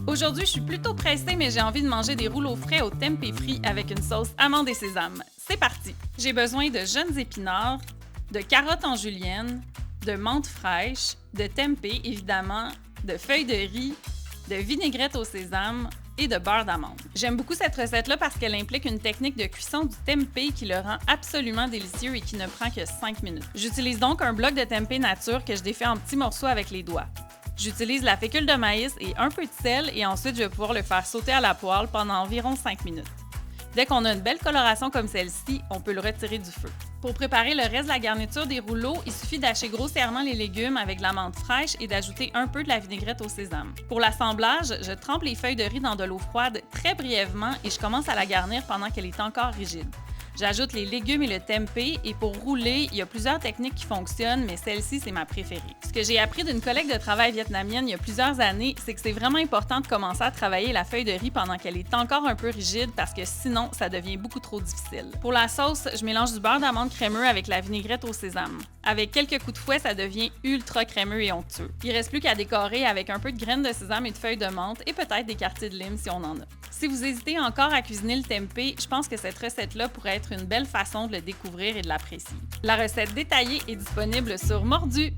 Aujourd'hui, je suis plutôt pressée, mais j'ai envie de manger des rouleaux frais au tempeh frit avec une sauce amande et sésame. C'est parti! J'ai besoin de jeunes épinards, de carottes en julienne, de menthe fraîche, de tempeh évidemment, de feuilles de riz, de vinaigrette au sésame et de beurre d'amande. J'aime beaucoup cette recette-là parce qu'elle implique une technique de cuisson du tempeh qui le rend absolument délicieux et qui ne prend que 5 minutes. J'utilise donc un bloc de tempeh nature que je défais en petits morceaux avec les doigts. J'utilise la fécule de maïs et un peu de sel et ensuite je vais pouvoir le faire sauter à la poêle pendant environ 5 minutes. Dès qu'on a une belle coloration comme celle-ci, on peut le retirer du feu. Pour préparer le reste de la garniture des rouleaux, il suffit d'hacher grossièrement les légumes avec de la menthe fraîche et d'ajouter un peu de la vinaigrette au sésame. Pour l'assemblage, je trempe les feuilles de riz dans de l'eau froide très brièvement et je commence à la garnir pendant qu'elle est encore rigide. J'ajoute les légumes et le tempeh et pour rouler, il y a plusieurs techniques qui fonctionnent, mais celle-ci, c'est ma préférée. Ce que j'ai appris d'une collègue de travail vietnamienne il y a plusieurs années, c'est que c'est vraiment important de commencer à travailler la feuille de riz pendant qu'elle est encore un peu rigide parce que sinon, ça devient beaucoup trop difficile. Pour la sauce, je mélange du beurre d'amande crémeux avec la vinaigrette au sésame. Avec quelques coups de fouet, ça devient ultra crémeux et onctueux. Il reste plus qu'à décorer avec un peu de graines de sésame et de feuilles de menthe et peut-être des quartiers de lime si on en a. Si vous hésitez encore à cuisiner le tempeh, je pense que cette recette-là pourrait être une belle façon de le découvrir et de l'apprécier. La recette détaillée est disponible sur Mordu.